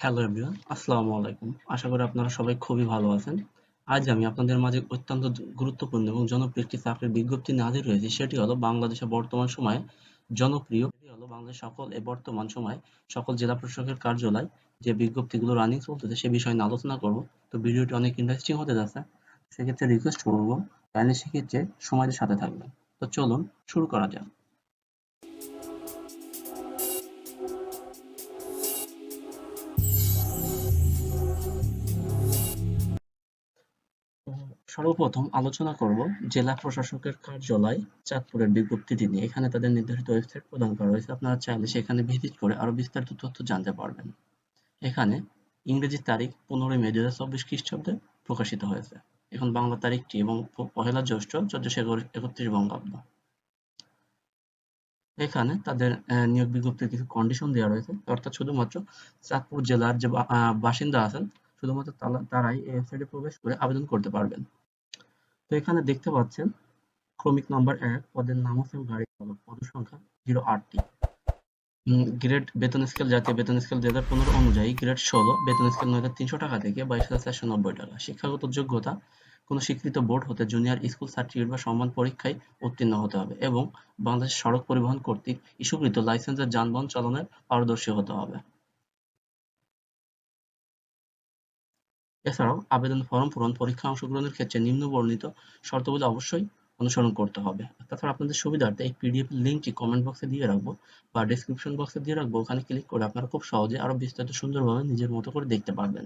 Hello everyone, আসসালামু আলাইকুম। আশা করি আপনারা সবাই খুবই ভালো আছেন। আজ আমি আপনাদের মাঝে অত্যন্ত গুরুত্বপূর্ণ এবং জনপ্রিয় একটি চাকরির বিজ্ঞপ্তি নিয়ে হাজির হয়েছি। সেটি হলো বাংলাদেশে বর্তমান সময়ে জনপ্রিয় সেটি হলো বাংলাদেশ বর্তমান সময়ে সকল জেলা প্রশাসকের কার্যালয় যে বিজ্ঞপ্তিগুলো রানিং চলতেছে সে বিষয়ে নিয়ে আলোচনা করব। তো ভিডিওটি অনেক ইন্টারেস্টিং হতে যাচ্ছে। সেক্ষেত্রে রিকোয়েস্ট করব কাইন্ডলি সেক্ষেত্রে সময়ের সাথে থাকবেন। তো চলুন শুরু করা যাক। সর্বপ্রথম আলোচনা করব জেলা প্রশাসকের কার্যালয় চাঁদপুরের বিজ্ঞপ্তিটি নিয়ে। এখানে তাদের নির্ধারিত ওয়েবসাইট প্রদান করা হয়েছে। আপনারা চাইলে সেখানে ভিজিট করে আরো বিস্তারিত তথ্য জানতে পারবেন। এখানে ইংরেজি তারিখ 15 মে 2024 খ্রিস্টাব্দে প্রকাশিত হয়েছে। এখন বাংলা তারিখটি এবং পহেলা জ্যৈষ্ঠ 1431 বঙ্গাব্দ। এখানে তাদের নিয়োগ বিজ্ঞপ্তির কিছু কন্ডিশন দেওয়া রয়েছে, অর্থাৎ শুধুমাত্র চাঁদপুর জেলার যে বাসিন্দা আছেন শুধুমাত্র তারাই এই ওয়েবসাইটে প্রবেশ করে আবেদন করতে পারবেন। তো এখানে দেখতে পাচ্ছেন ক্রমিক নাম্বার ১, পদের নাম হচ্ছে গাড়ি চালক, পদসংখ্যা 08টি। গ্রেড বেতন স্কেল জাতীয় বেতন স্কেল 2015 অনুযায়ী গ্রেড 16, বেতন স্কেল ৯,৩০০ টাকা থেকে 22,৪৯০ টাকা। শিক্ষাগত যোগ্যতা কোনো স্বীকৃত বোর্ড হতে জুনিয়র স্কুল সার্টিফিকেট বা সমান পরীক্ষায় উত্তীর্ণ হতে হবে এবং বাংলাদেশ সড়ক পরিবহন কর্তৃক ইস্যুকৃত লাইসেন্সের যানবাহন চালনে পারদর্শী হতে হবে। এছাড়াও আবেদন ফরম পূরণ, পরীক্ষায় অংশগ্রহণের ক্ষেত্রে নিম্ন বর্ণিত শর্তাবলী অবশ্যই অনুসরণ করতে হবে। তাছাড়া আপনাদের সুবিধার্থে এই পিডিএফ লিঙ্কটি কমেন্ট বক্সে দিয়ে রাখবো বা ডেসক্রিপশন বক্সে দিয়ে রাখবো। ওখানে ক্লিক করে আপনারা খুব সহজে আরো বিস্তারিত সুন্দরভাবে নিজের মতো করে দেখতে পারবেন।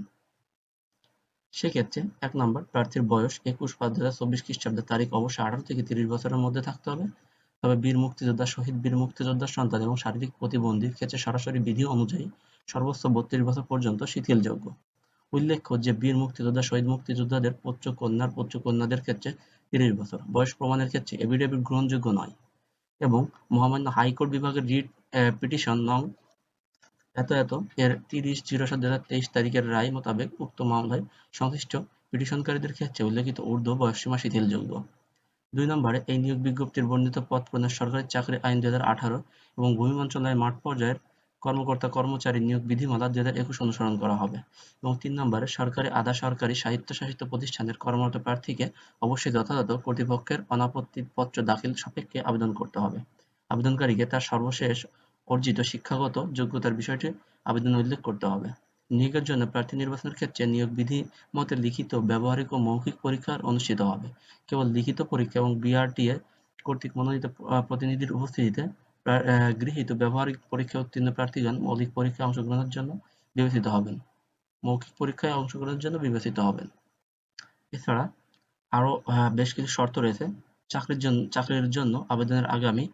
সেক্ষেত্রে ১ নাম্বার, প্রার্থীর বয়স ২১/৫/২০২৪ খ্রিস্টাব্দের তারিখ অবশ্যই ১৮ থেকে ৩০ বছরের মধ্যে থাকতে হবে। তবে বীর মুক্তিযোদ্ধা, শহীদ বীর মুক্তিযোদ্ধার সন্তান এবং শারীরিক প্রতিবন্ধীর ক্ষেত্রে সরাসরি বিধি অনুযায়ী সর্বোচ্চ ৩২ বছর পর্যন্ত শিথিলযোগ্য। উল্লেখ্য যে বীর মুক্তিযোদ্ধা, শহীদ মুক্তিযোদ্ধাদের পৌত্র-কন্যাদের ক্ষেত্রে ৩০ বছর। বয়স প্রমাণের ক্ষেত্রে এফিডেভিট গ্রহণযোগ্য নয় এবং মহামান্য হাইকোর্ট বিভাগের রিট পিটিশন নং এত এত এর ৩০/০৭/২০২৩ তারিখের রায় মোতাবেক উক্ত মামলায় সংশ্লিষ্ট পিটিশনকারীদের ক্ষেত্রে উল্লেখিত ঊর্ধ্ব বয়সসীমা শিথিলযোগ্য। ২ নম্বরে এই নিয়োগ বিজ্ঞপ্তির বর্ণিত পদ পূরণে সরকারি চাকরি আইন ২০১৮ এবং ভূমি মন্ত্রণালয়ের মাঠ পর্যায়ের কর্মকর্তা-কর্মচারী নিয়োগ বিধিমালা ২০২১ অনুসরণ করা হবে এবং ৩ নম্বরে সরকারি, আধা-সরকারি, স্বায়ত্তশাসিত প্রতিষ্ঠানের কর্মরত প্রার্থীকে অবশ্যই যথাযথ কর্তৃপক্ষের অনাপত্তিপত্র দাখিল সাপেক্ষে আবেদন করতে হবে। আবেদনকারীকে তার সর্বশেষ অর্জিত শিক্ষাগত যোগ্যতার বিষয়টি আবেদনে উল্লেখ করতে হবে। নিয়োগের জন্য প্রার্থী নির্বাচনের ক্ষেত্রে নিয়োগ বিধি মতে লিখিত, ব্যবহারিক ও মৌখিক পরীক্ষা অনুষ্ঠিত হবে। কেবল লিখিত পরীক্ষা এবং বিআরটিএ কর্তৃক মনোনীত প্রতিনিধির উপস্থিতিতে গৃহীত ব্যবহারিক পরীক্ষায় উত্তীর্ণ প্রার্থীগণ মৌখিক পরীক্ষায় অংশগ্রহণের জন্য বিবেচিত হবেন। এছাড়া আরো বেশ কিছু শর্ত রয়েছে। চাকরির জন্য আবেদনের আগামী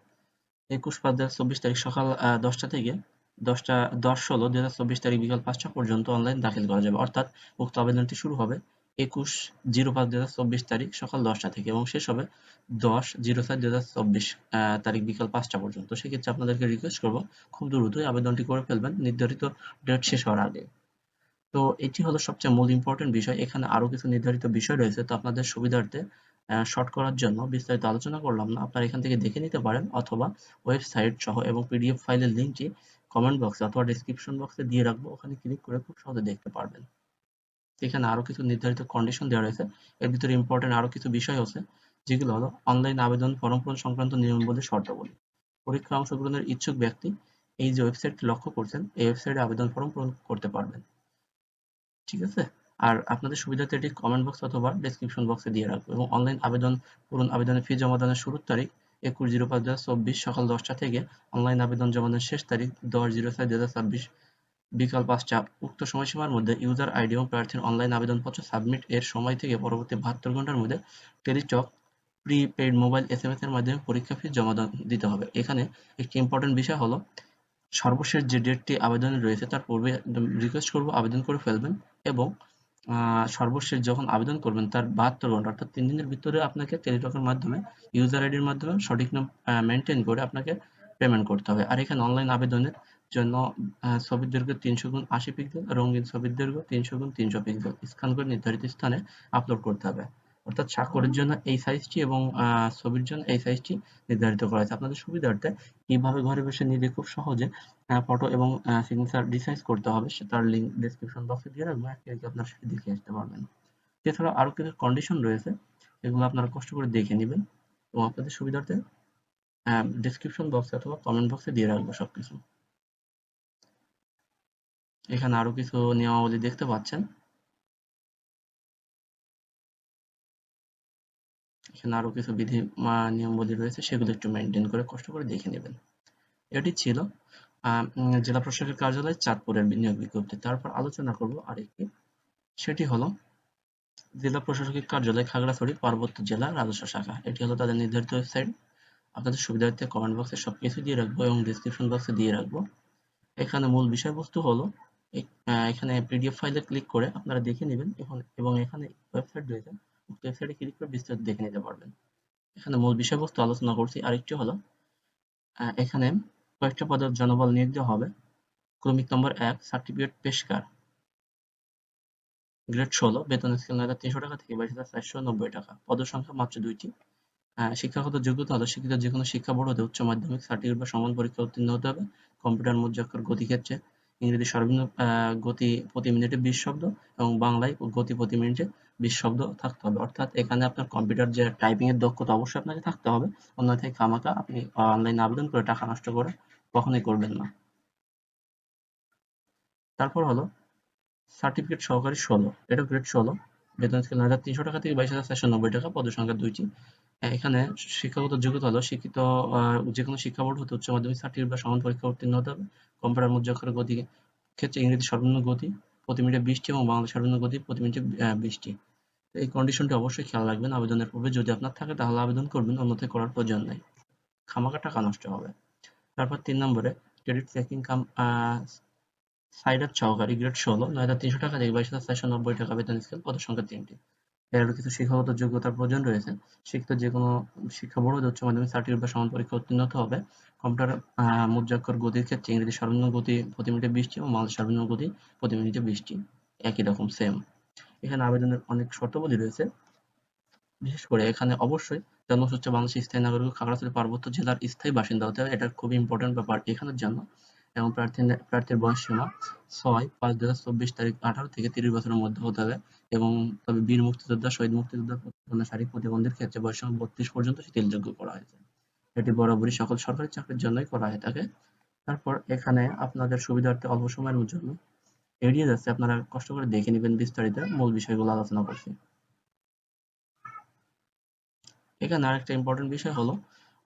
২১/৫/২০২৪ তারিখ সকাল ১০টা থেকে ১০/১৬/২০২৪ তারিখ বিকাল ৫টা পর্যন্ত অনলাইন দাখিল করা যাবে। অর্থাৎ উক্ত আবেদনটি শুরু হবে ২১/০৫/২০২৪ তারিখ সকাল ১০টা থেকে এবং শেষ হবে ১০/০৪/২০২৪ তারিখ বিকাল ৫টা পর্যন্ত। সেক্ষেত্রে আপনাদেরকে রিকোয়েস্ট করব খুব দ্রুতই আবেদনটি করে ফেলবেন নির্ধারিত ডেট শেষ হওয়ার আগে। তো এটি হলো সবচেয়ে মূল ইম্পর্টেন্ট বিষয়। এখানে আরো কিছু নির্ধারিত বিষয় রয়েছে। তো আপনাদের সুবিধার্থে শর্ট করার জন্য বিস্তারিত আলোচনা করলাম না। আপনারা এখান থেকে দেখে নিতে পারেন অথবা ওয়েবসাইট সহ এবং পিডিএফ ফাইলের লিঙ্কটি কমেন্ট বক্সে অথবা ডেসক্রিপশন বক্সে দিয়ে রাখবো। ওখানে ক্লিক করে খুব সহজে দেখতে পারবেন। এখানে আরো কিছু নির্ধারিত কন্ডিশন দেওয়া রয়েছে। এর ভিতরে ইম্পর্টেন্ট আরো কিছু বিষয় আছে যেগুলো হলো অনলাইন আবেদন ফরম পূরণ সংক্রান্ত নিয়মাবলী, শর্তাবলী। পরীক্ষায় অংশগ্রহণের ইচ্ছুক ব্যক্তি এই যে ওয়েবসাইটটি লক্ষ্য করছেন এই ওয়েবসাইটে আবেদন ফরম পূরণ করতে পারবেন। ঠিক আছে? আর আপনাদের সুবিধার্থে এটি কমেন্ট বক্স অথবা ডেসক্রিপশন বক্সে দিয়ে রাখবো এবং অনলাইন আবেদন পূরণ, আবেদনের ফি জমা দানের শুরুর তারিখ ২১/০৫/২০২৪ সকাল ১০টা থেকে অনলাইন আবেদন জমা দানের শেষ তারিখ ১০/০৬/২০২৪ বিকাল ৫টা। উক্ত সময়সীমার মধ্যে ইউজার আইডি এবং প্রার্থীর অনলাইন আবেদনপত্র সাবমিট এর সময় থেকে পরবর্তী ৭২ ঘন্টার মধ্যে টেলিটক প্রি-পেইড মোবাইল এসএমএস এর মাধ্যমে পরীক্ষা ফি জমা দিতে হবে। এখানে একটি ইম্পর্টেন্ট বিষয় হলো সর্বশেষ যে ডেটটি আবেদনে রয়েছে তার পূর্বে রিকোয়েস্ট করব আবেদন করে ফেলবেন এবং সর্বশেষ যখন আবেদন করবেন তার ৭২ ঘন্টা অর্থাৎ ৩ দিনের ভিতরে আপনাকে টেলিটকের মাধ্যমে ইউজার আইডির মাধ্যমে সঠিক নাম মেইনটেইন করে আপনাকে পেমেন্ট করতে হবে। আর এখানে অনলাইন আবেদনের জন্য ছবির দৈর্ঘ্য ৩০০x৮০ পিক্সেল, রঙিন ছবির দৈর্ঘ্য ৩০০x৩০০ পিক্সেল স্ক্যান করে নির্ধারিত স্থানে আপলোড করতে হবে। অর্থাৎ স্বাক্ষরের জন্য এই সাইজটি এবং ছবির জন্য এই সাইজটি নির্ধারিত করা হয়েছে। আপনাদের সুবিধার্থে কিভাবে ঘরে বসে নিজে খুব সহজে ফটো এবং সিগনেচার রিসাইজ করতে হবে তার লিঙ্ক ডেসক্রিপশন বক্সে দিয়ে রাখবো, একে একে আপনারা সেটি দেখে আসতে পারবেন। এছাড়াও আরো কিছু কন্ডিশন রয়েছে, এগুলো আপনারা কষ্ট করে দেখে নেবেন এবং আপনাদের সুবিধার্থে ডেসক্রিপশন বক্সে অথবা কমেন্ট বক্সে দিয়ে রাখবো সবকিছু। এখানে আরো কিছু নিয়মাবলী দেখতে পাচ্ছেন, এখানে আরো কিছু বিধি নিয়মাবলী রয়েছে, সেগুলো একটু মেনটেন করে কষ্ট করে দেখে নেবেন। এটি ছিল জেলা প্রশাসকের কার্যালয় চাঁদপুরের নিয়োগ বিজ্ঞপ্তি। তারপর আলোচনা করব আরেকটি, সেটি হলো জেলা প্রশাসকের কার্যালয় খাগড়াছড়ি পার্বত্য জেলা রাজস্ব শাখা। এটি হলো তাদের নির্ধারিত ওয়েবসাইট। আপনাদের সুবিধার্থে কমেন্ট বক্সে সবকিছু দিয়ে রাখবো এবং ডিসক্রিপশন বক্সে দিয়ে রাখবো। এখানে মূল বিষয়বস্তু হলো এখানে পিডিএফ ফাইলে ক্লিক করে আপনারা দেখে নেবেন এবং এখানে ওয়েবসাইট রয়েছে, ওয়েবসাইটে ক্লিক করে বিস্তারিত দেখে নিতে পারবেন। এখানে মূল বিষয়বস্তু আলোচনা করছি। আরেকটি হলো এখানে কয়েকটা পদের জনবল নিয়োগ দেওয়া হবে। ক্রমিক নম্বর ১, সার্টিফিকেট পেশকার, গ্রেড ১৬, বেতন স্কেল ৯,৩০০ টাকা থেকে ২২,৪৯০ টাকা, পদসংখ্যা মাত্র ২টি। শিক্ষাগত যোগ্যতা হলো শিক্ষিত যেকোনো শিক্ষা বোর্ড হতে উচ্চ মাধ্যমিক সার্টিফিকেট বা সমান পরীক্ষা উত্তীর্ণ হতে হবে। কম্পিউটার মুদ্রাক্ষর গতি ক্ষেত্রে ইংরেজি সর্বনিম্ন গতি প্রতি মিনিটে ২০ শব্দ এবং বাংলায় গতি প্রতি মিনিটে ২০ শব্দ থাকতে হবে। অর্থাৎ এখানে আপনার কম্পিউটার যে টাইপিং এর দক্ষতা অবশ্যই আপনাকে থাকতে হবে, অন্যথায় খামাখা আপনি অনলাইনে আবেদন করে টাকা নষ্ট করে কখনোই করবেন না। তারপর হলো সার্টিফিকেট সহকারী ১৬, এটা গ্রেড ১৬, বেতন স্কেল ৯,৩০০ টাকা থেকে ২২,৪৯০ টাকা, পদসংখ্যা ২টি। এখানে শিক্ষাগত যোগ্যতা হলো শিক্ষিত যেকোনো শিক্ষা বোর্ড হতে উচ্চ মাধ্যমিক সার্টিফিকেট বা সমান পরীক্ষা উত্তীর্ণ হতে হবে। কম্পিউটার মুদ্রাক্ষরের গতি ক্ষেত্রে ইংরেজি সর্বনিম্ন গতি প্রতি মিনিটে ২০টি এবং বাংলা সর্বনিম্ন গতি প্রতি মিনিটে ২০টি। এই কন্ডিশনটি অবশ্যই খেয়াল রাখবেন আবেদনের পূর্বে, যদি আপনার থাকে তাহলে আবেদন করবেন, অন্যথায় করার প্রয়োজন নাই, খামাখা টাকা নষ্ট হবে। তারপর ৩ নম্বরে ক্রেডিট চেকিং কাম সাইডার সহকারী, গ্রেড ১৬, ৯,৩০০ টাকা থেকে ২২,৪৯০ টাকা, বেতন স্কেল, পদের সংখ্যা ৩টি। এর আরো কিছু শিক্ষাগত যোগ্যতার প্রয়োজন রয়েছে। শিক্ষিত যেকোনো শিক্ষা বোর্ড হতে উচ্চ মাধ্যমিক সার্টিফিকেট বা সমান পরীক্ষা উত্তীর্ণ হতে হবে। কম্পিউটার মুদ্রাক্ষর গতির ক্ষেত্রে ইংরেজি সর্বনিম্ন গতি প্রতি মিনিটে ২০টি এবং বাংলা সর্বনিম্ন গতি প্রতি মিনিটে ২০টি। একই রকম সেম। এখানে আবেদনের অনেক শর্তাবলী রয়েছে। বিশেষ করে এখানে অবশ্যই জন্মসূত্রে বাংলাদেশের স্থায়ী নাগরিক ও খাগড়াছড়ি পার্বত্য জেলার স্থায়ী বাসিন্দা হতে হবে। এটা খুবই ইম্পর্টেন্ট ব্যাপার এখানের জন্য। এবং প্রার্থীর বয়সসীমা ৬/৫/২০২৪ তারিখ ১৮ থেকে ৩০ বছরের মধ্যে হতে হবে এবং তবে বীর মুক্তিযোদ্ধা, শহীদ মুক্তিযোদ্ধা, শারীরিক প্রতিবন্ধীর ক্ষেত্রে বয়সসীমা ৩২ পর্যন্ত শিথিলযোগ্য করা হয়েছে। এটি বরাবরই সকল সরকারি চাকরির জন্যই করা হয়ে থাকে। তারপর এখানে আপনাদের সুবিধার্থে অল্প সময়ের জন্য এড়িয়ে যাচ্ছে, আপনারা কষ্ট করে দেখে নেবেন বিস্তারিত, মূল বিষয়গুলো আলোচনা করছি। এখানে আরেকটা ইম্পর্টেন্ট বিষয় হলো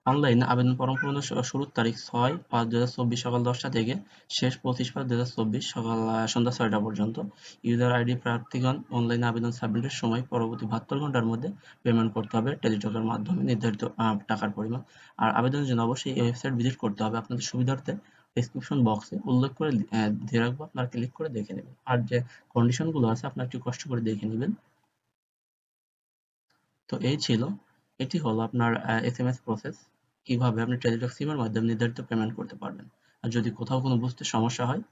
অনলাইনে আবেদন ফরম পূরণের শুরুর তারিখ ৬/৫/২০২৪ সকাল ১০টা থেকে শেষ ২৫/৫/২০২৪ সকাল সন্ধ্যা ৬টা পর্যন্ত। ইউজার আইডি প্রার্থীগণ অনলাইনে আবেদন সাবমিটের সময় পরবর্তী ৭২ ঘন্টার মধ্যে পেমেন্ট করতে হবে টেলিটকের মাধ্যমে নির্ধারিত টাকার পরিমাণ। আর আবেদনের জন্য অবশ্যই এই ওয়েবসাইট ভিজিট করতে হবে। আপনাদের সুবিধার্থে ডেসক্রিপশন বক্সে উল্লেখ করে দিয়ে রাখবো, আপনারা ক্লিক করে দেখে নেবেন। আর যে কন্ডিশনগুলো আছে আপনারা একটু কষ্ট করে দেখে নেবেন। তো এটি হলো আপনার এসএমএস প্রসেস, কিভাবে আপনি টেলিটক সিমের মাধ্যমে নির্ধারিত পেমেন্ট করতে পারবেন। আর যদি কোথাও কোনো বুঝতে সমস্যা হয়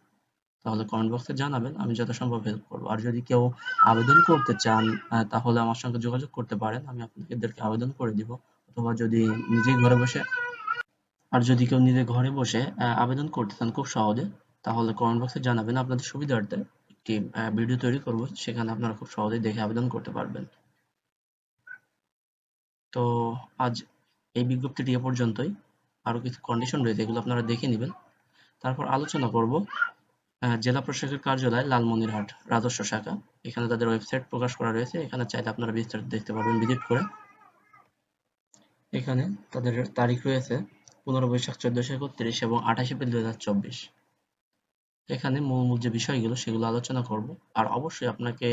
তাহলে কমেন্ট বক্সে জানাবেন, আমি যথাসম্ভব হেল্প করবো। আর যদি কেউ আবেদন করতে চান তাহলে আমার সঙ্গে যোগাযোগ করতে পারেন, আমি আপনাদেরকে আবেদন করে দিব। অথবা যদি নিজেই ঘরে বসে আর যদি কেউ নিজে ঘরে বসে আবেদন করতে চান খুব সহজে, তাহলে কমেন্ট বক্সে জানাবেন, আপনাদের সুবিধার্থে একটি ভিডিও তৈরি করব, সেখানে আপনারা খুব সহজেই দেখে আবেদন করতে পারবেন। তো আজ এই বিজ্ঞপ্তিটি এ পর্যন্তই। আরো কিছু কন্ডিশন রয়েছে, এগুলো আপনারা দেখে নেবেন। তারপর আলোচনা করব জেলা প্রশাসকের কার্যালয় লালমনিরহাট রাজস্ব শাখা। এখানে তাদের ওয়েবসাইট প্রকাশ করা রয়েছে, এখানে চাইলে আপনারা বিস্তারিত দেখতে পারবেন ভিজিট করে। এখানে তাদের তারিখ রয়েছে ১৫ বৈশাখ ১৪৩১ এবং ২৮ এপ্রিল ২০২৪। এখানে মূল যে বিষয়গুলো সেগুলো আলোচনা করব। আর অবশ্যই আপনাকে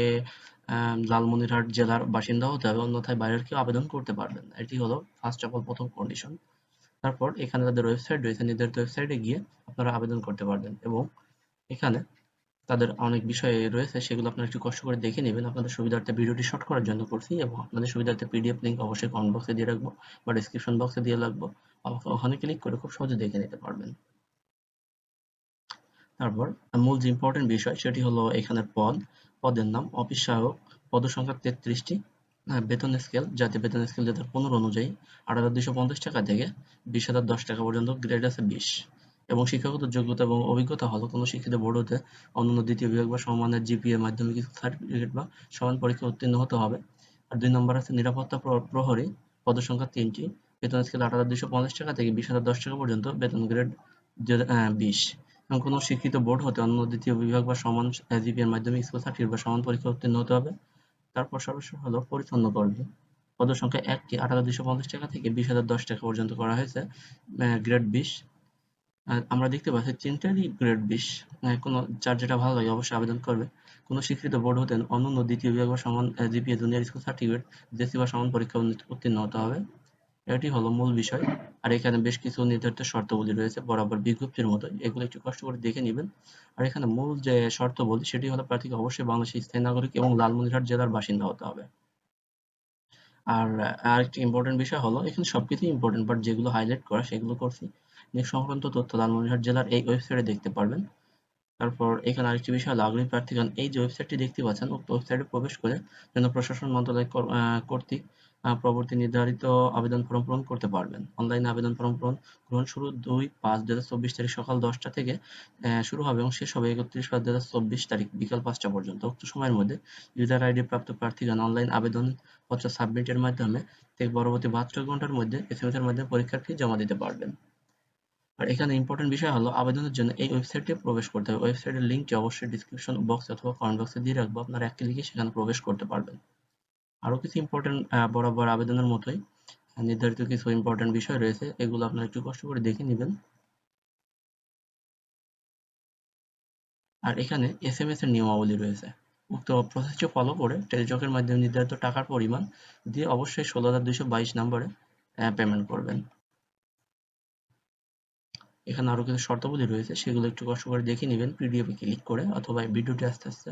লালমনিরহাট জেলার বাসিন্দা হতে হবে, অন্যথায় বাইরের কেউ আবেদন করতে পারবেন না। এটি হলো ফার্স্ট অফ অল প্রথম কন্ডিশন। তারপর এখানে তাদের ওয়েবসাইট রয়েছে, নির্ধারিত ওয়েবসাইটে গিয়ে আপনারা আবেদন করতে পারবেন এবং এখানে তাদের অনেক বিষয় রয়েছে, সেগুলো আপনারা একটু কষ্ট করে দেখে নেবেন। আপনাদের সুবিধার্থে ভিডিওটি শর্ট করার জন্য করছি এবং আপনাদের সুবিধার্থে পিডিএফ লিঙ্ক অবশ্যই কমেন্ট বক্সে দিয়ে রাখবো বা ডিসক্রিপশন বক্সে দিয়ে রাখবো, ওখানে ক্লিক করে খুব সহজে দেখে নিতে পারবেন। তারপর মূল যে ইম্পর্টেন্ট বিষয় সেটি হলো এখানের পদের নাম অফিস সহায়ক, পদসংখ্যা ৩৩টি, বেতন স্কেল জাতীয় বেতন স্কেল 2015 অনুযায়ী ৮,২৫০ টাকা থেকে ২০,০১০ টাকা পর্যন্ত গ্রেড আছে 20 এবং শিক্ষাগত যোগ্যতা এবং অভিজ্ঞতা হলো কোনো শিক্ষিত বোর্ড হতে অনন্য দ্বিতীয় বিভাগ বা সমমানের জিপিএ মাধ্যমিক সার্টিফিকেট বা সমান পরীক্ষা উত্তীর্ণ হতে হবে। আর ২ নম্বর আছে নিরাপত্তা প্রহরী, পদসংখ্যা ৩টি, বেতন স্কেল ৮,২৫০ টাকা থেকে ২০,০১০ টাকা পর্যন্ত, বেতন গ্রেড 20 এবং কোনো শিক্ষিত বোর্ড হতে অনন্য দ্বিতীয় বিভাগ বা সমান জিপিএর মাধ্যমিক স্কুল সার্টিফিকেট বা সমান পরীক্ষা উত্তীর্ণ হতে হবে। তারপর সর্বশেষ হলো পরিচ্ছন্ন কর্মী, পদসংখ্যা ১টি, ৮,২৫০ টাকা থেকে ২০,০১০ টাকা পর্যন্ত করা হয়েছে, গ্রেড 20। আমরা দেখতে পাচ্ছি ৩টারই গ্রেড 20। কোনো যার যেটা ভালো লাগে অবশ্যই আবেদন করবে। কোনো স্বীকৃত বোর্ড হতে অনন্য দ্বিতীয় বিভাগ বা সমান GPA junior school certificate, JC বা সমান পরীক্ষা উত্তীর্ণ হতে হবে। এটি হলো মূল বিষয়। আর এখানে বেশ কিছু নির্ধারিত শর্তাবলী রয়েছে বরাবর বিজ্ঞপ্তির মতোই, এগুলো একটু কষ্ট করে দেখে নেবেন। আর এখানে মূল যে শর্তাবলী সেটি হলো প্রার্থীকে অবশ্যই বাংলাদেশের স্থায়ী নাগরিক এবং লালমনিরহাট জেলার বাসিন্দা হতে হবে। আর আরেকটি ইম্পর্টেন্ট বিষয় হলো এখানে সবকিছুই ইম্পর্টেন্ট, বাট যেগুলো হাইলাইট করা সেগুলো করছি। নিয়োগ সংক্রান্ত তথ্য লালমনিরহাট জেলার এই ওয়েবসাইটে দেখতে পারবেন। তারপর এখানে আরেকটি বিষয় হলো আগ্রহী প্রার্থীগণ এই যে ওয়েবসাইটটি দেখতে পাচ্ছেন উক্ত ওয়েবসাইটে প্রবেশ করে জনপ্রশাসন মন্ত্রণালয় কর্তৃক প্রবর্তী নির্ধারিত আবেদন ফর্ম পূরণ করতে পারবেন। অনলাইনে আবেদন ফর্ম গ্রহণ শুরু ২/৫/২০২৪ তারিখ সকাল ১০টা থেকে শুরু হবে এবং শেষ হবে ৩১/৫/২০২৪ তারিখ বিকাল ৫টা পর্যন্ত। উক্ত সময়ের মধ্যে ইউজার আইডি প্রাপ্ত প্রার্থীগণ অনলাইন আবেদনপত্র সাবমিটের মাধ্যমে থেকে পরবর্তী ৭২ ঘন্টার মধ্যে এসএমএস এর মাধ্যমে পরীক্ষার ফি জমা দিতে পারবেন। আর এখানে ইম্পর্টেন্ট বিষয় হলো আবেদনের জন্য এই ওয়েবসাইটে প্রবেশ করতে হবে। ওয়েবসাইটের লিঙ্কটি অবশ্যই ডিসক্রিপশন বক্স অথবা কমেন্ট বক্সে দিয়ে রাখবো, আপনারা এক ক্লিকে সেখানে প্রবেশ করতে পারবেন। আরো কিছু ইম্পর্টেন্ট বরাবর আবেদনের মতোই নির্ধারিত কিছু ইম্পর্টেন্ট বিষয় রয়েছে, এগুলো আপনারা একটু কষ্ট করে দেখে নেবেন। আর এখানে এসএমএস এর নিয়মাবলী রয়েছে। উক্ত প্রসেসটি ফলো করে টেলিটকের মাধ্যমে নির্ধারিত টাকার পরিমাণ দিয়ে অবশ্যই ১৬,২২২ নম্বরে পেমেন্ট করবেন। এখানে আরো কিছু শর্তাবলী রয়েছে, সেগুলো একটু কষ্ট করে দেখে নেবেন পিডিএফ এ ক্লিক করে, অথবা এই ভিডিওটি আস্তে আস্তে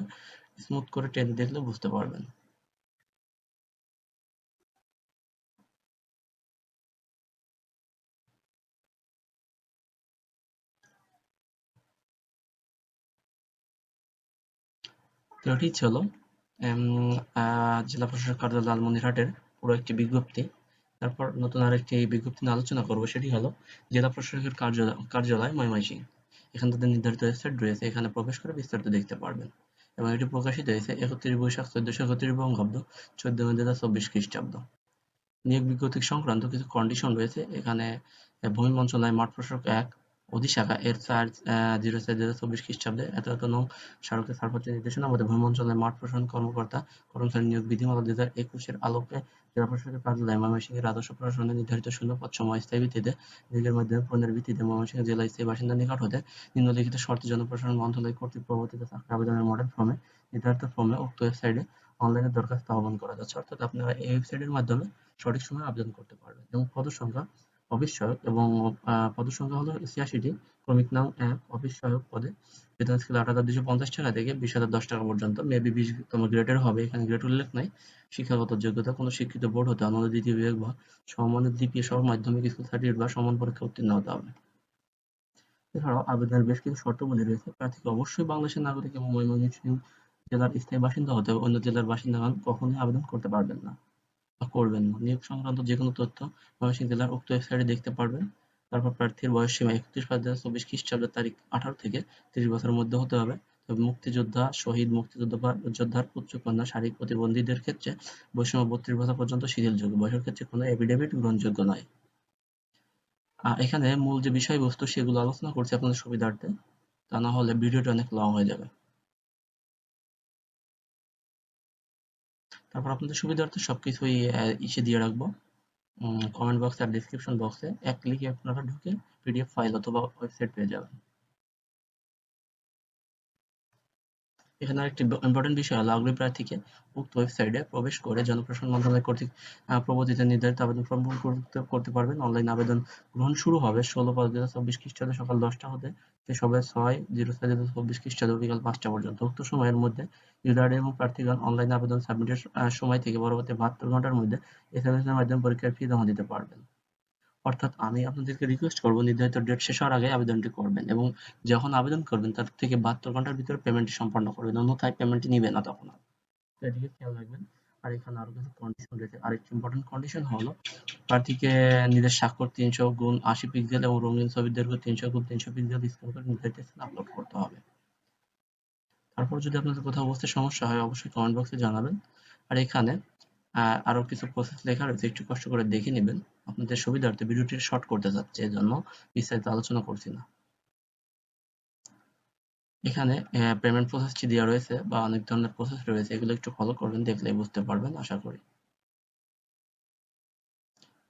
স্মুথ করে টেনে দেখলে বুঝতে পারবেন। তো এটি ছিল জেলা প্রশাসক কার্যালয় লালমনিরহাটের পুরো একটি বিজ্ঞপ্তি। তারপর নতুন আরেকটি বিজ্ঞপ্তি নিয়ে আলোচনা করব, সেটি হলো জেলা প্রশাসকের কার্যালয় ময়মনসিংহ। এখানে তাদের নির্ধারিত ওয়েবসাইট রয়েছে, এখানে প্রবেশ করে বিস্তারিত দেখতে পারবেন। এবং এটি প্রকাশিত হয়েছে ৩১ বৈশাখ ১৪৩১ বঙ্গাব্দ, ১৪ মে ২০২৪ খ্রিস্টাব্দ। নিয়োগ বিজ্ঞপ্তি সংক্রান্ত কিছু কন্ডিশন রয়েছে এখানে। ভূমি মন্ত্রণালয় মাঠ প্রশাসক ১ অধিশাখা এর ৪/০৪/২০২৪ খ্রিস্টাব্দে এত এত নং স্মারকের ছাড়পত্রের নির্দেশনা মতে ভূমি মন্ত্রণালয়ের মাঠ প্রশাসন কর্মকর্তা কর্মচারী নিয়োগ বিধিমালা ২০২১ এর আলোকে জেলা প্রশাসকের কার্যালয় ময়মনসিংহের আদর্শ প্রশাসনের নির্ধারিত শূন্যপদ সময় স্থায়ী ভিত্তিতে নিয়োগের মাধ্যমে পূরণের ভিত্তিতে ময়মনসিংহ জেলা স্থায়ী বাসিন্দার নিকট হতে নিম্নলিখিত শর্তে জনপ্রশাসন মন্ত্রণালয় কর্তৃক প্রবর্তিত চাকরি আবেদনের মডেল ফর্মে নির্ধারিত ফর্মে উক্ত ওয়েবসাইটে অনলাইনে দরখাস্ত আহ্বান করা যাচ্ছে। অর্থাৎ আপনারা এই ওয়েবসাইটের মাধ্যমে সঠিক সময়ে আবেদন করতে পারবেন। এবং পদের সংখ্যা অফিস সহায়ক এবং পদের সংখ্যা হলো ৮৬টি। ক্রমিক নাম ১ অফিস সহায়ক পদে, বেতন স্কেল ৮,২৫০ টাকা থেকে ২০,০১০ টাকা পর্যন্ত, মেবি 20তম গ্রেডের হবে, এখানে গ্রেড উল্লেখ নাই। শিক্ষাগত যোগ্যতা কোনো শিক্ষিত বোর্ড হতে অনন্য দ্বিতীয় বিভাগ বা সমমানের জিপিএ সহ মাধ্যমিক স্কুল সার্টিফিকেট বা সমান পরীক্ষা উত্তীর্ণ হতে হবে। এছাড়াও আবেদনের বেশ কিছু শর্তাবলী রয়েছে। প্রার্থীকে অবশ্যই বাংলাদেশের নাগরিক এবং ময়মনসিংহ জেলার স্থায়ী বাসিন্দা হতে হবে। অন্য জেলার বাসিন্দাগণ কখনোই আবেদন করতে পারবেন না বা করবেন না। নিয়োগ সংক্রান্ত যেকোনো তথ্য ময়মনসিংহ জেলার উক্ত ওয়েবসাইটে দেখতে পারবেন। তারপর প্রার্থীর বয়সসীমা ৩১/৫/২০২৪ খ্রিস্টাব্দ তারিখ ১৮ থেকে ৩০ বছরের মধ্যে হতে হবে। তবে মুক্তিযোদ্ধা, শহীদ, মুক্তিযোদ্ধা বা যোদ্ধার পুত্র-কন্যা, শারীরিক প্রতিবন্ধীদের ক্ষেত্রে বয়সসীমা ৩২ বছর পর্যন্ত শিথিলযোগ্য। বয়সের ক্ষেত্রে কোনো এফিডেভিট গ্রহণযোগ্য নয়। এখানে মূল যে বিষয়বস্তু সেগুলো আলোচনা করছি আপনাদের সুবিধার্থে, তা না হলে ভিডিওটা অনেক লং হয়ে যাবে। তারপর আপনাদের সুবিধার্থে সবকিছুই ইসে দিয়ে রাখবো, কমেন্ট বক্সে আর ডিসক্রিপশন বক্সে। এক ক্লিকে আপনারা ঢুকে পিডিএফ ফাইল অথবা ওয়েবসাইট পেয়ে যাবেন। এখানে আরেকটি ইম্পর্টেন্ট বিষয় হলো আগ্রহী প্রার্থীকে উক্ত ওয়েবসাইটে প্রবেশ করে জনপ্রশাসন মন্ত্রণালয় কর্তৃক প্রবর্তিত নির্ধারিত আবেদন ফর্ম পূরণ করতে পারবেন। অনলাইন আবেদন গ্রহণ শুরু হবে ১৬/৫/২০২৪ খ্রিস্টাব্দ সকাল ১০টা হতে, শেষ হবে ৬/০৬/২০২৪ খ্রিস্টাব্দ বিকাল ৫টা পর্যন্ত। উক্ত সময়ের মধ্যে ইউজার আইডি এবং প্রার্থীগণ অনলাইন আবেদন সাবমিটের সময় থেকে পরবর্তী ৭২ ঘন্টার মধ্যে এসএমএস এর মাধ্যমে পরীক্ষার ফি জমা দিতে পারবেন। অর্থাৎ আমি আপনাদেরকে রিকোয়েস্ট করব নির্ধারিত ডেট শেষ হওয়ার আগে আবেদনটি করবেন এবং যখন আবেদন করবেন তার থেকে ৭২ ঘন্টার ভিতরে পেমেন্টটি সম্পন্ন করবেন, অন্যথায় পেমেন্টটি নিবে না তখন আর। তো এদিকে খেয়াল রাখবেন। আর এখানে আরো কিছু কন্ডিশন রয়েছে। আরেকটি ইম্পর্টেন্ট কন্ডিশন হলো প্রার্থীকে নিজের স্বাক্ষর 300x80 পিক্সেল এবং রঙিন ছবির দৈর্ঘ্য 300x300 পিক্সেল স্ক্যান করে নির্ধারিত স্থানে আপলোড করতে হবে। তারপর যদি আপনাদের কোথাও বুঝতে সমস্যা হয় অবশ্যই কমেন্ট বক্সে জানাবেন। আর এখানে আরো কিছু প্রসেস লেখা রয়েছে, একটু কষ্ট করে দেখে নেবেন। আপনাদের সুবিধার্থে ভিডিওটি শর্ট করতে চাচ্ছি, এজন্য বিস্তারিত আলোচনা করছি না। এখানে পেমেন্ট প্রসেসটি দেওয়া রয়েছে বা অনেক ধরনের প্রসেস রয়েছে, এগুলো একটু ফলো করবেন, দেখলেই বুঝতে পারবেন আশা করি।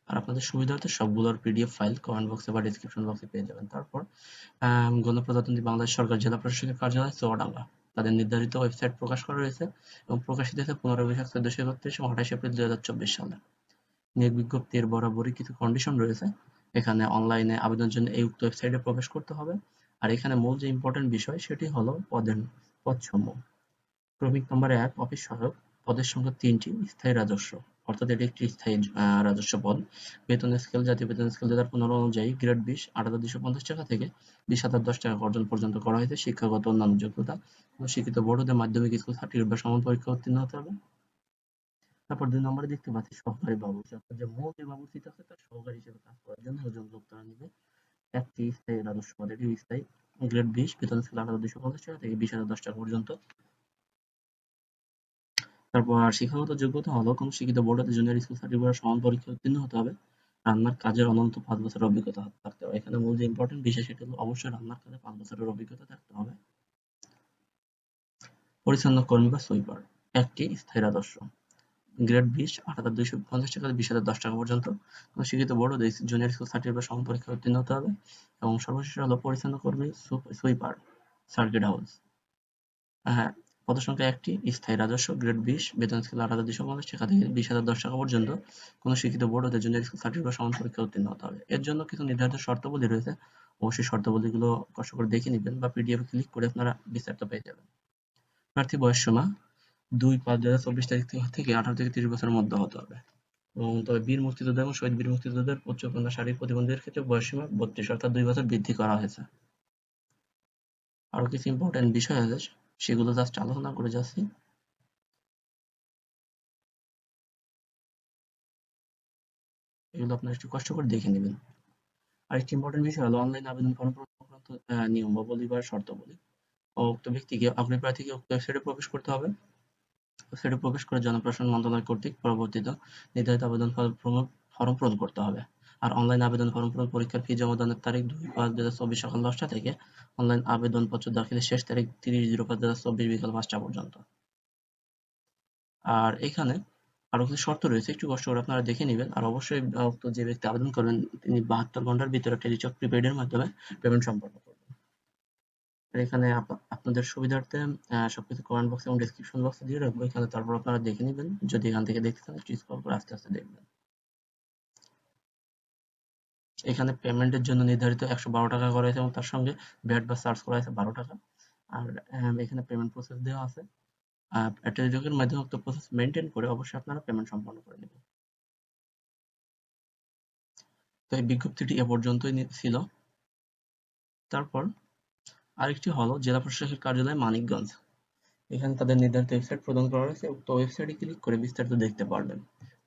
আর আপনাদের সুবিধার্থে সবগুলোর পিডিএফ ফাইল কমেন্ট বক্সে বা ডিসক্রিপশন বক্সে পেয়ে যাবেন। তারপর গণপ্রজাতন্ত্রী বাংলাদেশ সরকার জেলা প্রশাসকের কার্যালয় চুয়াডাঙ্গা তাদের নির্ধারিত ওয়েবসাইট প্রকাশ করা রয়েছে এবং প্রকাশিত হয়েছে 15/20/1431 এবং 28 এপ্রিল 2024 সালে। নিয়োগ বিজ্ঞপ্তির বরাবরই কিছু কন্ডিশন রয়েছে। এখানে অনলাইনে আবেদনের জন্য এই উক্ত ওয়েবসাইটে প্রবেশ করতে হবে। আর এখানে মূল যে ইম্পর্টেন্ট বিষয় সেটি হলো পদসমূহ। ক্রমিক নম্বর ১ অফিস সহায়ক, পদের সংখ্যা ৩টি, স্থায়ী রাজস্ব, অর্থাৎ এটি একটি স্থায়ী রাজস্ব পদ। বেতন স্কেল জাতীয় বেতন স্কেল ২০১৫ অনুযায়ী গ্রেড ২০ ৮,২৫০ টাকা থেকে ২০,০১০ টাকা অর্জন পর্যন্ত করা হয়েছে। শিক্ষাগত অন্যান্য যোগ্যতা, শিক্ষিত বোর্ড হতে মাধ্যমিক স্কুল সার্টিফিকেট বা সমান পরীক্ষা উত্তীর্ণ হতে হবে। তারপর ২ নম্বরে দেখতে পাচ্ছি সহকারী বাবুর্চি, অর্থাৎ যে মূল যে বাবুর্চিটা আছে তার সহকারী হিসেবে কাজ করার জন্য একজন লোক তারা নিবে। একটি স্থায়ী রাজস্ব পদ, এটি স্থায়ী, গ্রেড ২০, বেতন স্কেল ৮,২৫০ টাকা থেকে ২০,০১০ টাকা পর্যন্ত। তারপর শিক্ষাগত যোগ্যতা হলো কোন শিক্ষিত বোর্ড হতে জুনিয়র স্কুল সার্টিফিকেট সমান পরীক্ষায় উত্তীর্ণ হতে হবে। রান্নার কাজের অনন্ত ৫ বছরের অভিজ্ঞতা থাকতে হবে। এখানে মূল যে ইম্পর্টেন্ট বিষয় সেটা হলো অবশ্যই রান্নার কাজে ৫ বছরের অভিজ্ঞতা থাকতে হবে। পরিচ্ছন্ন কর্মী বা সুইপার, একটি স্থায়ী রাজস্ব, গ্রেড ২০, ৮,২৫০ টাকা থেকে ২০,০১০ টাকা পর্যন্ত। কোনো শিক্ষিত বোর্ড হতে জুনিয়র স্কুল সার্টিফিকেট বা সমান পরীক্ষায় উত্তীর্ণ হতে হবে। এবং সর্বশেষ হলো পরিচ্ছন্ন কর্মী সুইপার, সার্কিট হাউস। হ্যাঁ, পদসংখ্যা ১টি, স্থায়ী রাজস্ব, গ্রেড ২০, বেতন স্কেল ৮,২৫০ টাকা থেকে ২০,০১০ টাকা পর্যন্ত। কোনো শিক্ষিত বোর্ড হতে জুনিয়র স্কুল সার্টিফিকেট বা সমান পরীক্ষায় উত্তীর্ণ হতে হবে। এর জন্য কিছু নির্ধারিত শর্তাবলী রয়েছে, অবশ্যই শর্তাবলীগুলো কষ্ট করে দেখে নিবেন বা পিডিএফ ক্লিক করে আপনারা বিস্তারিত পেয়ে যাবেন। প্রার্থী বয়সসীমা ২/৫/২০২৪ তারিখ থেকে ১৮ থেকে ৩০ বছরের মধ্যে হতে হবে। এবং তবে বীর মুক্তিযোদ্ধা এবং শহীদ বীর মুক্তিযোদ্ধার উচ্চ কন্যা শারীরিক প্রতিবন্ধীদের ক্ষেত্রে বয়সসীমা ৩২ অর্থাৎ ২ বছর বৃদ্ধি করা হয়েছে। আরো কিছু ইম্পর্টেন্ট বিষয় আছে, সেগুলো জাস্ট আলোচনা করে যাচ্ছি। এগুলো আপনারা একটু কষ্ট করে দেখে নেবেন। আরেকটি ইম্পর্টেন্ট বিষয় হলো অনলাইন আবেদন ফর্ম পূরণ সংক্রান্ত নিয়মাবলী বা শর্তাবলী। উক্ত ব্যক্তিকে আগ্রহী প্রার্থীকে উক্ত ওয়েবসাইটে প্রবেশ করতে হবে। ওয়েবসাইটে প্রবেশ করে জনপ্রশাসন মন্ত্রণালয় কর্তৃক পরিবর্তিত নির্ধারিত আবেদন ফর্ম পূরণ করতে হবে। আর অনলাইন আবেদন ফর্ম পূরণ পরীক্ষার ফি জমা দানের তারিখ ২/৫/২০২৪ সকাল ১০টা থেকে অনলাইন আবেদনপত্র দাখিলের শেষ তারিখ ৩০/০৫/২০২৪ বিকাল ৫টা পর্যন্ত। আর এখানে আরো কিছু শর্ত রয়েছে, একটু কষ্ট করে আপনারা দেখে নিবেন। আর অবশ্যই উক্ত যে ব্যক্তি আবেদন করবেন তিনি ৭২ ঘন্টার ভিতরে টেলিচক প্রিপেইড এর মাধ্যমে পেমেন্ট সম্পন্ন করবেন। আর এখানে আপনাদের সুবিধার্থে সবকিছু কমেন্ট বক্স এবং ডেসক্রিপশন বক্সে দিয়ে রাখবো। এখানে তারপর আপনারা দেখে নিবেন। যদি এখান থেকে দেখতে চান একটু স্ক্রল করে আস্তে আস্তে দেখবেন। এখানে পেমেন্টের জন্য নির্ধারিত ১১২ টাকা করা হয়েছে এবং তার সঙ্গে ভ্যাট বা চার্জ করা হয়েছে ১২ টাকা। আর এখানে পেমেন্ট প্রসেস দেওয়া আছে। টেলিটকের মাধ্যমে উক্ত প্রসেস মেইনটেইন করে অবশ্যই আপনারা পেমেন্ট সম্পন্ন করে নেবেন। তো এই বিজ্ঞপ্তিটি এ পর্যন্তই ছিল। তারপর আরেকটি হলো জেলা প্রশাসকের কার্যালয় মানিকগঞ্জ। এখানে তাদের নির্ধারিত ওয়েবসাইট প্রদান করা হয়েছে। উক্ত ওয়েবসাইটে ক্লিক করে বিস্তারিত দেখতে পারবেন।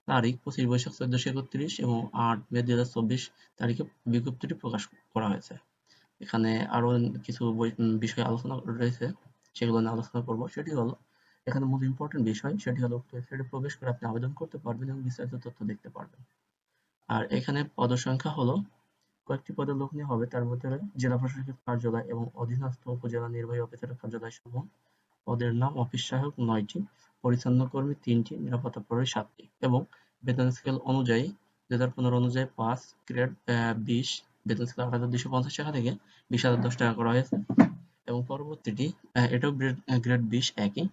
তারিখ ২৫/বৈশাখ ১৪৩১ এবং ৮ মে ২০২৪ তারিখে বিজ্ঞপ্তিটি প্রকাশ করা হয়েছে। এখানে আরো কিছু বিষয় আলোচনা রয়েছে, সেগুলো নিয়ে আলোচনা করব। সেটি হলো এখানে মূল ইম্পর্টেন্ট বিষয় সেটি হলো উক্ত ওয়েবসাইটে প্রবেশ করে আপনি আবেদন করতে পারবেন এবং বিস্তারিত তথ্য দেখতে পারবেন। আর এখানে পদসংখ্যা হলো কয়েকটি পদের লোক নেওয়া হবে, তার মধ্যে জেলা প্রশাসকের কার্যালয় এবং অধীনস্থ উপজেলা নির্বাহী অফিসারের কার্যালয় সমূহ। পদের নাম অফিস সহায়ক ৯টি, পরিচ্ছন্ন কর্মী ৩টি, নিরাপত্তা প্রহরী ৭টি এবং বেতন স্কেল অনুযায়ী ২০১৫ অনুযায়ী ৫, গ্রেড ২০, বেতন স্কেল ৮,২৫০ টাকা থেকে ২০,০১০ টাকা করা হয়েছে। এবং পরবর্তীটি এটাও গ্রেড ২০ একই,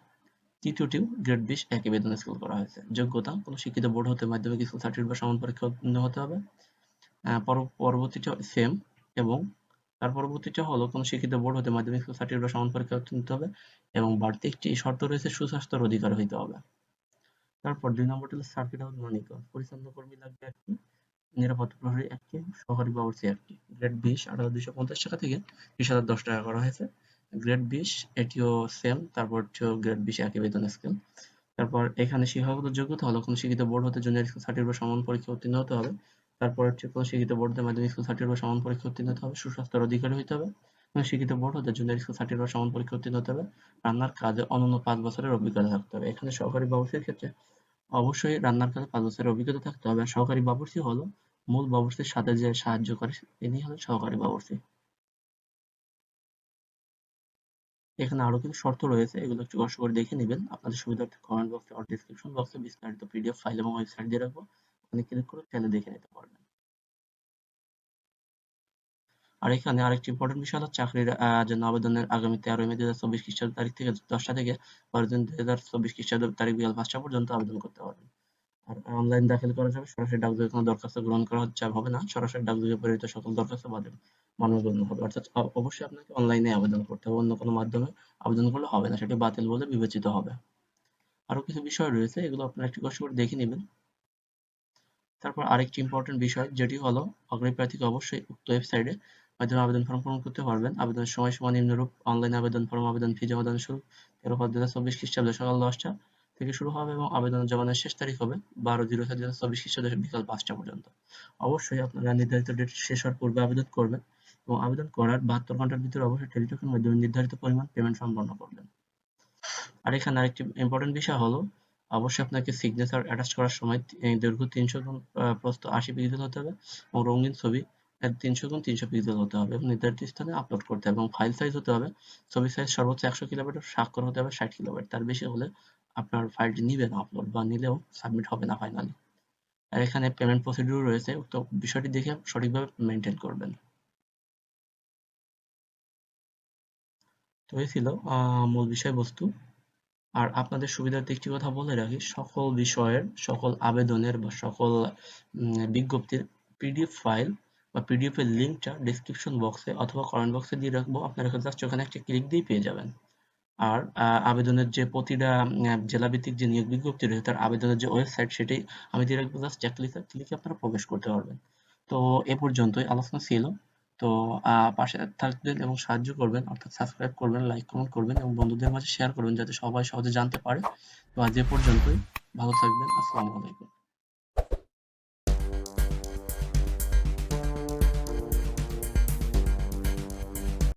তৃতীয়টিও গ্রেড ২০ একই বেতন স্কেল করা হয়েছে। যোগ্যতা কোনো শিক্ষিত বোর্ড হতে মাধ্যমিক স্কুল সার্টিফিকেট বা সমান পরীক্ষা উত্তীর্ণ হতে হবে। পরবর্তীটা সেম এবং তার পরবর্তীটা হলো কোনো শিক্ষিত বোর্ড হতে মাধ্যমিক স্কুল সার্টিফিকেট বা সমান পরীক্ষা উত্তীর্ণ হতে হবে এবং বাড়তি একটি শর্ত রয়েছে সুস্বাস্থ্যের অধিকার হইতে হবে। তারপর ২ নম্বরটি হলো সার্কিট হাউস মানিকগঞ্জ, পরিচ্ছন্ন কর্মী লাগবে একটি, নিরাপত্তা প্রহরী একটি, সহকারী বাবুর্চি একটি। গ্রেড ২০ ৮,২৫০ টাকা থেকে ২০,০১০ টাকা করা হয়েছে। গ্রেড ২০ এটিও সেম, তারপর হচ্ছে গ্রেড ২০ একই বেতন স্কেল। তারপর এখানে শিক্ষাগত যোগ্যতা হলো কোনো শিক্ষিত বোর্ড হতে জুনিয়র স্কুল সার্টিফিকেট বা সমান পরীক্ষা উত্তীর্ণ হতে হবে। তারপর হচ্ছে কোনো শিক্ষিত বোর্ড হতে মাধ্যমিক স্কুল সার্টিফিকেট বা সমান পরীক্ষা উত্তীর্ণ হতে হবে, সুস্বাস্থ্যের অধিকারী হতে হবে। কোনো শিক্ষিত বোর্ড হতে জুনিয়র স্কুল সার্টিফিকেট বা সমান পরীক্ষা উত্তীর্ণ হতে হবে। রান্নার কাজে অনূন্য ৫ বছরের অভিজ্ঞতা থাকতে হবে। এখানে সহকারী বাবুর্চির ক্ষেত্রে অবশ্যই রান্নার কাজে ৫ বছরের অভিজ্ঞতা থাকতে হবে। আর সহকারী বাবুর্চি হলো মূল বাবুর্চির সাথে যে সাহায্য করে তিনি হলেন সহকারী বাবুর্চি। এখানে আরো কিছু শর্ত রয়েছে, এগুলো একটু কষ্ট করে দেখে নিবেন। আপনাদের সুবিধার্থে কমেন্ট বক্সে আর ডেসক্রিপশন বক্সে বিস্তারিত পিডিএফ ফাইল এবং ওয়েবসাইট দিয়ে রাখবো, ওখানে ক্লিক করে চাইলে দেখে নিতে পারবেন। আর এখানে আরেকটি ইম্পর্টেন্ট বিষয় হলো চাকরির জন্য আবেদনের আগামী 13 মে 2024 খ্রিস্টাব্দ তারিখ থেকে 10টা থেকে 12 জুন 2024 খ্রিস্টাব্দ তারিখ বিকাল 5টা পর্যন্ত আবেদন করতে পারবেন। আর অনলাইন দাখিল করা যাবে, সরাসরি ডাকযোগে কোনো দরখাস্ত গ্রহণ করা হবে না, সরাসরি ডাকযোগে প্রেরিত সকল দরখাস্ত মান্যগণ্য হবে। অর্থাৎ অবশ্যই আপনাকে অনলাইনে আবেদন করতে হবে, অন্য কোনো মাধ্যমে আবেদন করলে হবে না, সেটি বাতিল বলে বিবেচিত হবে। আরো কিছু বিষয় রয়েছে, এগুলো আপনারা একটু কষ্ট করে দেখে নেবেন। তারপর আরেকটি ইম্পর্টেন্ট বিষয় যেটি হলো আগ্রহী প্রার্থীকে অবশ্যই উক্ত ওয়েবসাইটে মাধ্যমে আবেদন ফর্ম পূরণ করতে পারবেন। আবেদনের সময়সীমা নিম্নরূপ: অনলাইন আবেদন ফর্ম আবেদন ফি জমা দান শুরু 13/5/2024 খ্রিস্টাব্দ সকাল 10টা থেকে শুরু হবে এবং আবেদন জমানোর শেষ তারিখ হবে 12/06/2024 খ্রিস্টাব্দ বিকাল 5টা পর্যন্ত। অবশ্যই আপনারা নির্ধারিত ডেট শেষ হওয়ার পূর্বে আবেদন করবেন এবং আবেদন করার 72 ঘন্টার ভিতরে অবশ্যই টেলিটকের মাধ্যমে নির্ধারিত পরিমাণ পেমেন্ট সম্পন্ন করবেন। আর এখানে আরেকটি ইম্পর্টেন্ট বিষয় হলো অবশ্যই আপনাকে সিগনেচার অ্যাটাচ করার সময় দৈর্ঘ্য 300 গুণ প্রস্থ 80 পিক্সেল হতে হবে এবং রঙিন ছবি 300 গুণ 300 পিক্সেল হতে হবে এবং নির্ধারিত স্থানে আপলোড করতে হবে এবং ফাইল সাইজ হতে হবে, ছবির সাইজ সর্বোচ্চ 100 কিলোবাইট, স্বাক্ষর হতে হবে 60 কিলোবাইট। তার বেশি হলে আপনার ফাইলটি নিবে না আপলোড, বা নিলেও সাবমিট হবে না ফাইনালি। আর এখানে পেমেন্ট প্রসিডিউর রয়েছে, উক্ত বিষয়টি দেখে সঠিকভাবে মেনটেন করবেন। তো এই ছিল মূল বিষয়বস্তু। আর আপনাদের সুবিধার্থে একটি কথা বলে রাখি, সকল বিষয়ের, সকল আবেদনের বা সকল বিজ্ঞপ্তির পিডিএফ ফাইল বা পিডিএফ এর লিঙ্কটা ডেসক্রিপশন বক্সে অথবা কমেন্ট বক্সে দিয়ে রাখবো, আপনারা জাস্ট ওখানে একটা ক্লিক দিয়ে পেয়ে যাবেন। আর আবেদনের যে প্রতিটা জেলাভিত্তিক যে নিয়োগ বিজ্ঞপ্তি রয়েছে তার আবেদনের যে ওয়েবসাইট সেটাই আমি দিয়ে রাখবো, জাস্ট এক ক্লিকে আপনারা প্রবেশ করতে পারবেন। তো এ পর্যন্তই আলোচনা ছিল। তো পাশে থাকবেন এবং সাহায্য করবেন, অর্থাৎ সাবস্ক্রাইব করবেন, লাইক কমেন্ট করবেন এবং বন্ধুদের মাঝে শেয়ার করবেন যাতে সবাই সহজে জানতে পারে। তো আজ এ পর্যন্তই, ভালো থাকবেন, আসসালামু আলাইকুম।